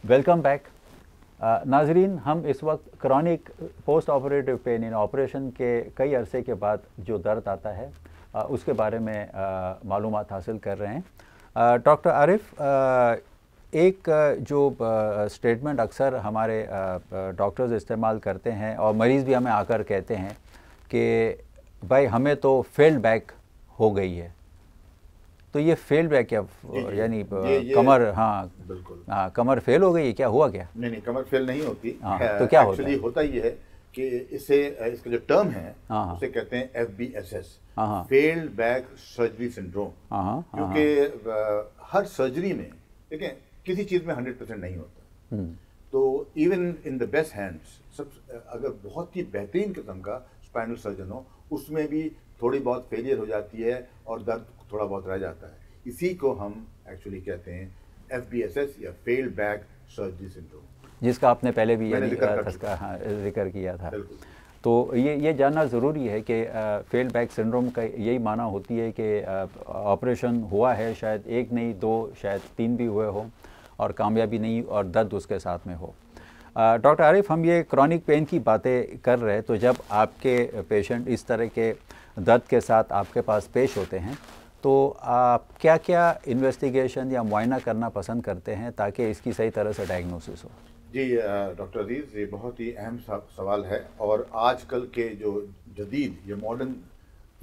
Welcome back. नाजरीन, हम इस वक्त chronic post operative pain in operation के कई अरसे के बाद जो दर्द आता है उसके बारे में मालूमात हासिल कर रहे हैं। डॉक्टर आरिफ, एक जो स्टेटमेंट अक्सर हमारे डॉक्टर्स इस्तेमाल करते हैं और मरीज़ भी हमें आकर कहते हैं कि भाई हमें तो फेल्ड बैक हो गई है। तो ये फेल बैक क्या, यानी कमर, हाँ बिल्कुल, हाँ, कमर फेल हो गई है, क्या हुआ क्या? नहीं कमर फेल नहीं होती। तो क्या होता है? एक्चुअली होता ये है कि इसका जो टर्म है हाँ, उसे कहते हैं FBSS, हाँ, फेल्ड बैक सर्जरी सिंड्रोम। हाँ, क्योंकि हर सर्जरी में देखें किसी चीज़ में 100% नहीं होता। तो even in the best hands, सब अगर बहुत ही बेहतरीन किस्म का स्पाइनल सर्जन हो, उसमें भी थोड़ी बहुत फेलियर हो जाती है और दर्द थोड़ा बहुत रह जाता है। इसी को हम एक्चुअली कहते हैं FBSS या फेल्ड बैक सर्जरी सिंड्रोम, जिसका आपने पहले भी मैंने जिक्र किया था। बिल्कुल। तो ये जानना ज़रूरी है कि फेल बैक सिंड्रोम का यही माना होती है कि ऑपरेशन हुआ है, शायद एक नहीं दो, शायद 3 भी हुए हो और कामयाबी नहीं और दर्द उसके साथ में हो। डॉक्टर आरिफ, हम ये क्रॉनिक पेन की बातें कर रहे हैं, तो जब आपके पेशेंट इस तरह के दर्द के साथ आपके पास पेश होते हैं तो आप क्या क्या इन्वेस्टिगेशन या मुआयना करना पसंद करते हैं ताकि इसकी सही तरह से डायग्नोसिस हो? जी डॉक्टर अजीज़, ये बहुत ही अहम सवाल है। और आजकल के जो जदीद ये मॉडर्न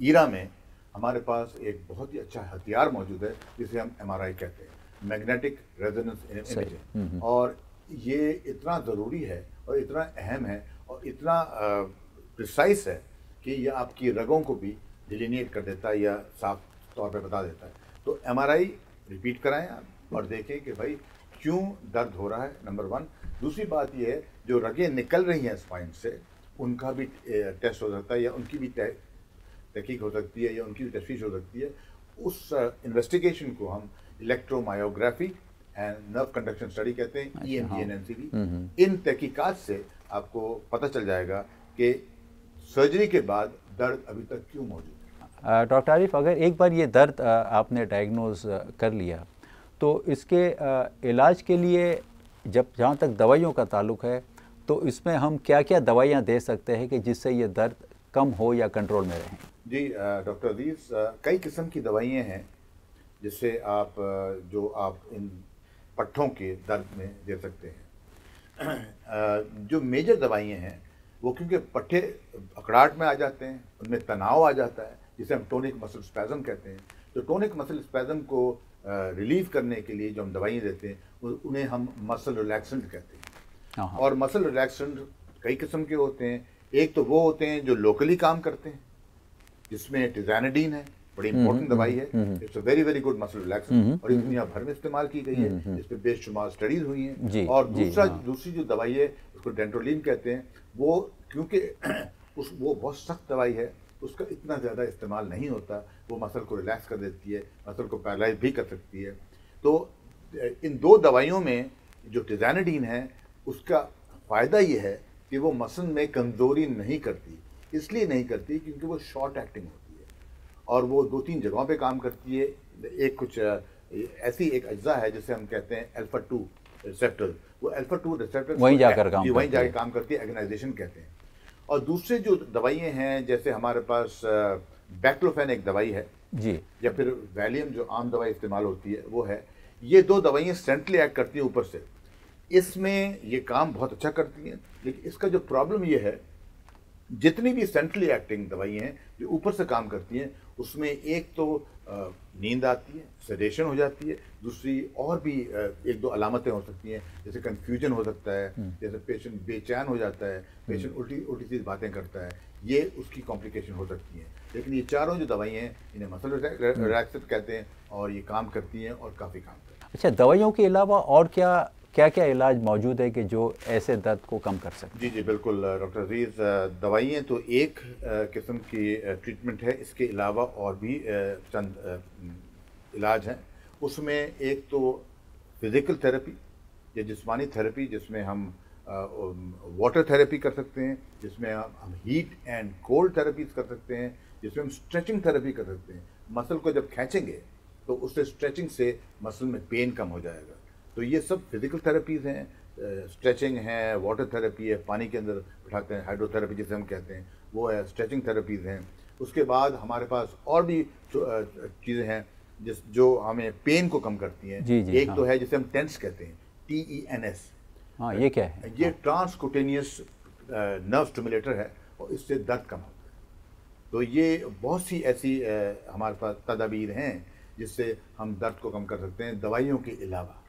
ईरा में हमारे पास एक बहुत ही अच्छा हथियार मौजूद है जिसे हम MRI कहते हैं, मैग्नेटिक रेजोनेंस इमेजिंग। और ये इतना ज़रूरी है और इतना अहम है और इतना प्रिसाइस है कि ये आपकी रगों को भी डिलीनिएट कर देता है या साफ तौर पे बता देता है। तो MRI रिपीट कराएं आप और देखें कि भाई क्यों दर्द हो रहा है, नंबर 1। दूसरी बात ये है, जो रगें निकल रही हैं स्पाइन से, उनका भी टेस्ट हो सकता है या उनकी भी तहकीक हो सकती है या उनकी भी तशवीश हो सकती है। उस इन्वेस्टिगेशन को हम electromyography and nerve conduction study कहते हैं, EMG एंड NCD। इन तहकीकात से आपको पता चल जाएगा कि सर्जरी के बाद दर्द अभी तक क्यों मौजूद है। डॉक्टर आरिफ, अगर एक बार ये दर्द आपने डायग्नोज कर लिया तो इसके इलाज के लिए जहाँ तक दवाइयों का ताल्लुक है तो इसमें हम क्या क्या दवाइयाँ दे सकते हैं कि जिससे ये दर्द कम हो या कंट्रोल में रहें? जी डॉक्टर अजीज़, कई किस्म की दवाइयाँ हैं जिससे आप जो आप इन पट्ठों के दर्द में दे सकते हैं। जो मेजर दवाइयाँ हैं वो, क्योंकि पट्ठे अकड़ाहट में आ जाते हैं, उनमें तनाव आ जाता है, जिसे हम टोनिक मसल स्पैज़म कहते हैं। तो टोनिक मसल स्पैज़म को रिलीव करने के लिए जो हम दवाइयाँ देते हैं उन्हें हम मसल रिलैक्सेंट कहते हैं। और मसल रिलैक्सेंट कई किस्म के होते हैं। एक तो वो होते हैं जो लोकली काम करते हैं, जिसमें टिज़ाइनाडीन है, बड़ी इंपॉर्टेंट दवाई है। It's a very very good muscle relaxant और ये दुनिया भर में इस्तेमाल की गई है, इस पर बेशुमार स्टडीज हुई हैं। और दूसरी जो दवाई है उसको डेंट्रोलिन कहते हैं। वो क्योंकि वो बहुत सख्त दवाई है, उसका इतना ज़्यादा इस्तेमाल नहीं होता। वो मसल को रिलैक्स कर देती है, मसल को पैरालाइज भी कर सकती है। तो इन 2 दवाइयों में जो टिज़ाइनाडीन है उसका फ़ायदा ये है कि वो मसल में कमज़ोरी नहीं करती। इसलिए नहीं करती क्योंकि वो शॉर्ट एक्टिंग होती है और वो 2-3 जगहों पे काम करती है। एक कुछ ऐसी एक अज्जा है जिसे हम कहते हैं अल्फा-2 रिसेप्टर। वो अल्फा-2 रिसेप्टर वहीं जाकर काम करती है, एगनाइजेशन कहते हैं। और दूसरे जो दवाइयाँ हैं, जैसे हमारे पास बैक्लोफेन एक दवाई है जी, या फिर वैलियम जो आम दवाई इस्तेमाल होती है वो है। ये 2 दवाइयाँ सेंट्रली एक्ट करती हैं ऊपर से। इसमें ये काम बहुत अच्छा करती हैं, लेकिन इसका जो प्रॉब्लम ये है, जितनी भी सेंट्रली एक्टिंग दवाइयाँ हैं जो ऊपर से काम करती हैं, उसमें एक तो नींद आती है, सेडेशन हो जाती है। दूसरी और भी 1-2 अलामतें हो सकती हैं, जैसे कन्फ्यूजन हो सकता है, जैसे पेशेंट बेचैन हो जाता है, पेशेंट उल्टी सीधी बातें करता है, ये उसकी कॉम्प्लिकेशन हो सकती हैं। लेकिन ये चारों जो दवाइयाँ हैं इन्हें मसल रिलैक्सेंट कहते हैं और ये काम करती हैं और काफ़ी काम करती हैं। अच्छा, दवाइयों के अलावा और क्या क्या इलाज मौजूद है कि जो ऐसे दर्द को कम कर सकते? जी जी बिल्कुल डॉक्टर अजीज़, दवाइयाँ तो एक किस्म की ट्रीटमेंट है। इसके अलावा और भी चंद इलाज हैं। उसमें एक तो फिज़िकल थेरेपी या जिस्मानी थेरेपी, जिसमें हम वाटर थेरेपी कर सकते हैं, जिसमें हम हीट एंड कोल्ड थेरेपीज कर सकते हैं, जिसमें हम स्ट्रेचिंग थेरेपी कर सकते हैं। मसल को जब खींचेंगे तो उससे स्ट्रेचिंग से मसल में पेन कम हो जाएगा। तो ये सब फिजिकल थेरेपीज़ हैं, स्ट्रेचिंग है, वाटर थेरेपी है, पानी के अंदर बिठाते हैं, हाइड्रोथेरेपी जिसे हम कहते हैं वो है, स्ट्रेचिंग थेरेपीज़ हैं। उसके बाद हमारे पास और भी चीज़ें हैं जो हमें पेन को कम करती हैं। एक तो है जिसे हम टेंस कहते हैं, TENS। हाँ, ये क्या है? ये ट्रांसकुटेनियस नर्व स्टिमुलेटर है और इससे दर्द कम होता है। तो ये बहुत सी ऐसी हमारे पास तदाबीर हैं जिससे हम दर्द को कम कर सकते हैं दवाइयों के अलावा।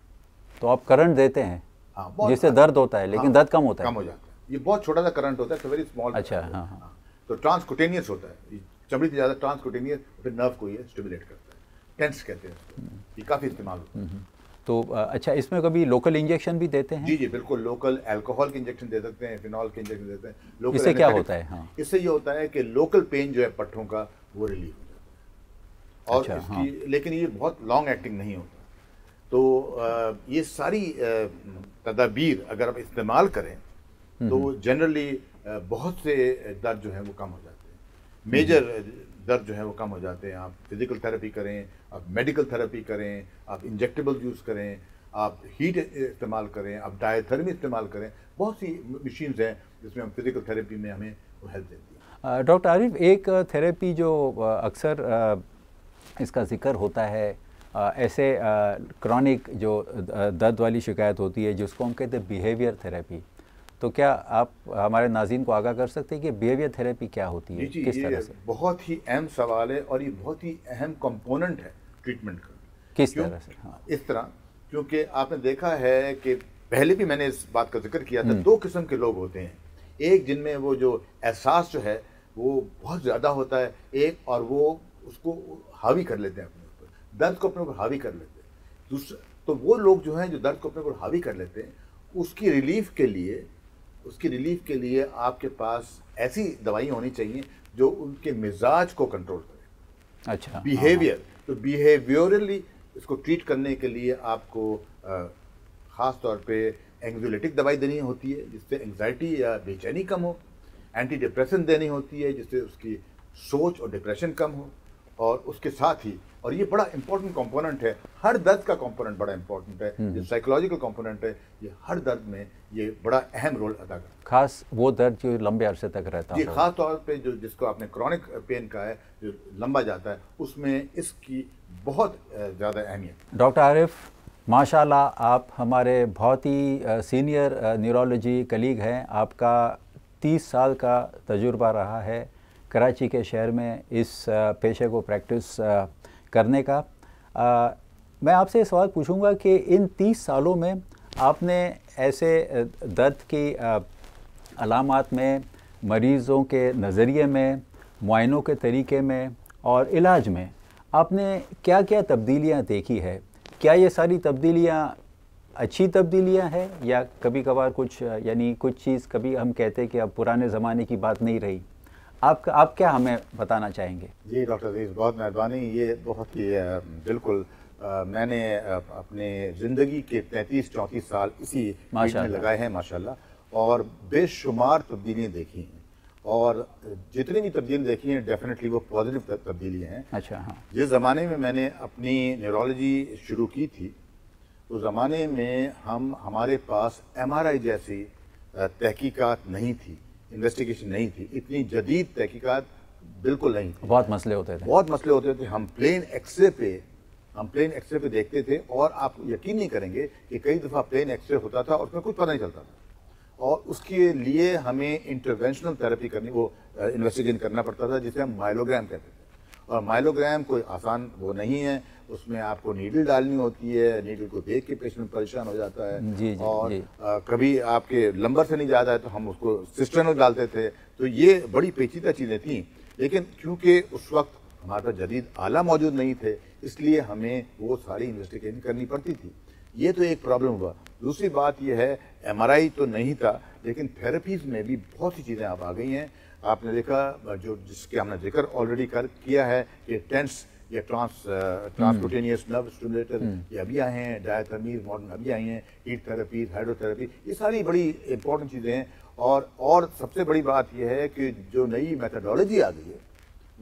तो आप करंट देते हैं? हाँ, जिससे दर्द होता है, लेकिन दर्द कम होता है? कम हो जाता है। ये बहुत छोटा सा करंट होता है, वेरी स्मॉल। अच्छा, हाँ हाँ। तो ट्रांसकुटेनियस होता है, चमड़ी से ज़्यादा ट्रांसकुटेनियस, फिर नर्व को ये स्टिमुलेट करता है। टेंस कहते हैं इसको। ये काफ़ी इस्तेमाल होता है। तो अच्छा, इसमें कभी लोकल इंजेक्शन भी देते हैं? जी जी बिल्कुल, लोकल अल्कोहल के इंजेक्शन दे सकते हैं, फिनॉल के इंजेक्शन देते हैं। लोकल इससे क्या होता है? हाँ, इससे ये होता है कि लोकल पेन जो है पट्ठों का वो रिलीव हो जाता है। और अच्छा, इसकी हाँ। लेकिन ये बहुत लॉन्ग एक्टिंग नहीं होता। तो ये सारी तदाबीर अगर आप इस्तेमाल करें तो जनरली बहुत से दर्द जो है वो कम हो जाते हैं। मेजर दर्द जो है वो कम हो जाते हैं। आप फिजिकल थेरेपी करें, आप मेडिकल थेरेपी करें, आप इंजेक्टेबल यूज़ करें, आप हीट इस्तेमाल करें, आप डायथर्मी इस्तेमाल करें, बहुत सी मशीन्स हैं जिसमें हम फिजिकल थेरेपी में हमें वो हेल्प देती है। डॉक्टर आरिफ, एक थेरेपी जो अक्सर इसका जिक्र होता है, ऐसे क्रॉनिक जो दर्द वाली शिकायत होती है जिसको हम कहते हैं बिहेवियर थेरेपी, तो क्या आप हमारे नाज़रीन को आगाह कर सकते हैं कि बिहेवियर थेरेपी क्या होती है, किस तरह से? बहुत ही अहम सवाल है और ये बहुत ही अहम कंपोनेंट है ट्रीटमेंट का। किस तरह से? हाँ, इस तरह, क्योंकि आपने देखा है कि पहले भी मैंने इस बात का जिक्र किया था, दो किस्म के लोग होते हैं। एक जिनमें वो जो एहसास जो है वो बहुत ज़्यादा होता है, एक और वो उसको हावी कर लेते हैं अपने ऊपर, दर्द को अपने ऊपर हावी कर लेते हैं। दूसरा तो वो लोग जो हैं जो दर्द को अपने ऊपर हावी कर लेते हैं, उसकी रिलीफ के लिए आपके पास ऐसी दवाई होनी चाहिए जो उनके मिजाज को कंट्रोल करे। अच्छा, बिहेवियर, तो बिहेवियरली इसको ट्रीट करने के लिए आपको ख़ास तौर पे एंग्जोलिटिक दवाई देनी होती है जिससे एंग्जाइटी या बेचैनी कम हो, एंटी डिप्रेशन देनी होती है जिससे उसकी सोच और डिप्रेशन कम हो, और उसके साथ ही, और ये बड़ा इंपॉर्टेंट कंपोनेंट है, हर दर्द का कंपोनेंट बड़ा इंपॉर्टेंट है, जो साइकोलॉजिकल कंपोनेंट है, ये हर दर्द में ये बड़ा अहम रोल अदा करता है। खास वो दर्द जो लंबे अरसे तक रहता जी, है, खास तौर पे जो जिसको आपने क्रॉनिक पेन का है जो लंबा जाता है, उसमें इसकी बहुत ज़्यादा अहमियत। डॉक्टर आरिफ, माशाल्लाह आप हमारे बहुत ही सीनियर न्यूरोलॉजी कलीग हैं। आपका 30 साल का तजुर्बा रहा है कराची के शहर में इस पेशे को प्रैक्टिस करने का। मैं आपसे ये सवाल पूछूंगा कि इन 30 सालों में आपने ऐसे दर्द की अलामात में, मरीज़ों के नज़रिए में, मुआयनों के तरीके में और इलाज में आपने क्या क्या तब्दीलियां देखी है? क्या ये सारी तब्दीलियां अच्छी तब्दीलियां हैं या कभी कभार कुछ, यानी कुछ चीज़ कभी हम कहते हैं कि अब पुराने ज़माने की बात नहीं रही? आप क्या हमें बताना चाहेंगे? जी डॉक्टर अजीज़, बहुत मेहरबानी। ये बहुत ही बिल्कुल मैंने अपने ज़िंदगी के 33-34 साल इसी फील्ड में लगाए हैं माशाल्लाह, और बेशुमार तब्दीलियाँ देखी हैं, और जितनी भी तब्दीली देखी हैं डेफिनेटली वो पॉजिटिव तब्दीलियाँ हैं। अच्छा, हाँ। जिस ज़माने में मैंने अपनी न्यूरोलॉजी शुरू की थी उस ज़माने में हमारे पास MRI जैसी तहकीकात नहीं थी, इन्वेस्टिगेशन नहीं थी, इतनी जदीद तहकीकात बिल्कुल नहीं थी। बहुत मसले होते थे। हम प्लेन एक्सरे पे देखते थे, और आप यकीन नहीं करेंगे कि कई दफ़ा प्लेन एक्सरे होता था और उसमें कुछ पता नहीं चलता था, और उसके लिए हमें इंटरवेंशनल थेरेपी करनी, वो इन्वेस्टिगेशन करना पड़ता था जिसे हम माइलोग्राम कहते थे। और माइलोग्राम कोई आसान वो नहीं है, उसमें आपको नीडल डालनी होती है, नीडल को देख के पेशेंट परेशान हो जाता है। जी, और जी। कभी आपके लंबर से नहीं जाता है तो हम उसको सिस्टम में डालते थे। तो ये बड़ी पेचीदा चीज़ें थी, लेकिन क्योंकि उस वक्त हमारे पास जदीद आला मौजूद नहीं थे, इसलिए हमें वो सारी इन्वेस्टिगेशन करनी पड़ती थी। ये तो एक प्रॉब्लम हुआ। दूसरी बात यह है, MRI तो नहीं था, लेकिन थेरेपीज़ में भी बहुत सी चीज़ें अब आ गई हैं। आपने देखा जो जिसके हमने जिक्र ऑलरेडी किया है कि टेंस या ट्रांसकुटेनियस नर्व स्टिमुलेटर ये अभी आए हैं, डायथर्मीज मॉडर्न अभी आई हैं, हीट थेरेपी, हाइड्रोथेरेपी, ये सारी बड़ी इंपॉर्टेंट चीज़ें हैं। और सबसे बड़ी बात यह है कि जो नई मेथडोलॉजी आ गई है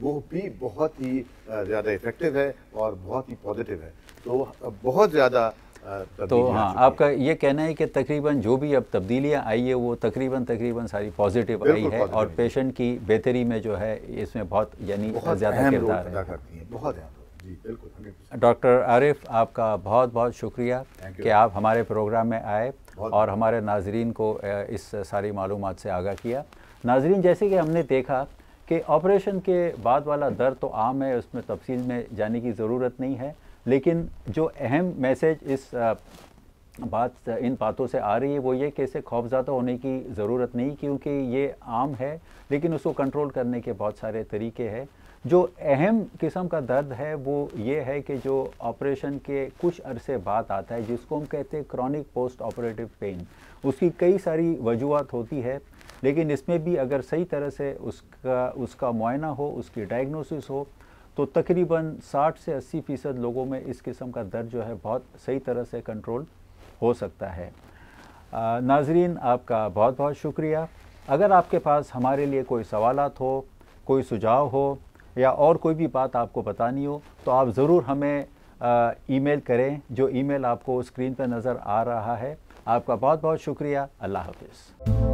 वो भी बहुत ही ज़्यादा इफेक्टिव है और बहुत ही पॉजिटिव है। तो बहुत ज़्यादा तो तब्दीलियाँ आ हाँ, चुकी हैं। आपका ये कहना है कि तकरीबन जो भी अब तब्दीलियाँ आई है वो तकरीबन सारी पॉजिटिव आई बिल्कुल है पॉजिटिव और आई है। पेशेंट की बेहतरी में जो है इसमें बहुत यानी बहुत ज़्यादा अहम रोल किरदार अदा है। करती हैं, बहुत अहम रोल। जी बिल्कुल 100%। डॉक्टर आरिफ, आपका बहुत बहुत शुक्रिया Thank you। कि आप हमारे प्रोग्राम में आए बहुत और हमारे नाजरीन को इस सारी मालूमात से आगाह किया। नाजरीन, जैसे कि हमने देखा कि ऑपरेशन के बाद वाला दर्द तो आम है, उसमें तफसील में जाने की ज़रूरत नहीं है, लेकिन जो अहम मैसेज इस इन बातों से आ रही है वो ये कि इसे खौफज़दा होने की ज़रूरत नहीं, क्योंकि ये आम है, लेकिन उसको कंट्रोल करने के बहुत सारे तरीके हैं। जो अहम किस्म का दर्द है वो ये है कि जो ऑपरेशन के कुछ अरसे बाद आता है, जिसको हम कहते हैं क्रॉनिक पोस्ट ऑपरेटिव पेन, उसकी कई सारी वजूहत होती है, लेकिन इसमें भी अगर सही तरह से उसका मुआयना हो, उसकी डायग्नोसिस हो, तो तकरीबन 60 से 80% लोगों में इस किस्म का दर्द जो है बहुत सही तरह से कंट्रोल हो सकता है। नाजरीन, आपका बहुत बहुत शुक्रिया। अगर आपके पास हमारे लिए कोई सवालात हो, कोई सुझाव हो या और कोई भी बात आपको बतानी हो, तो आप ज़रूर हमें ईमेल करें। जो ईमेल आपको स्क्रीन पर नज़र आ रहा है। आपका बहुत बहुत शुक्रिया। अल्लाह हाफ़िज़।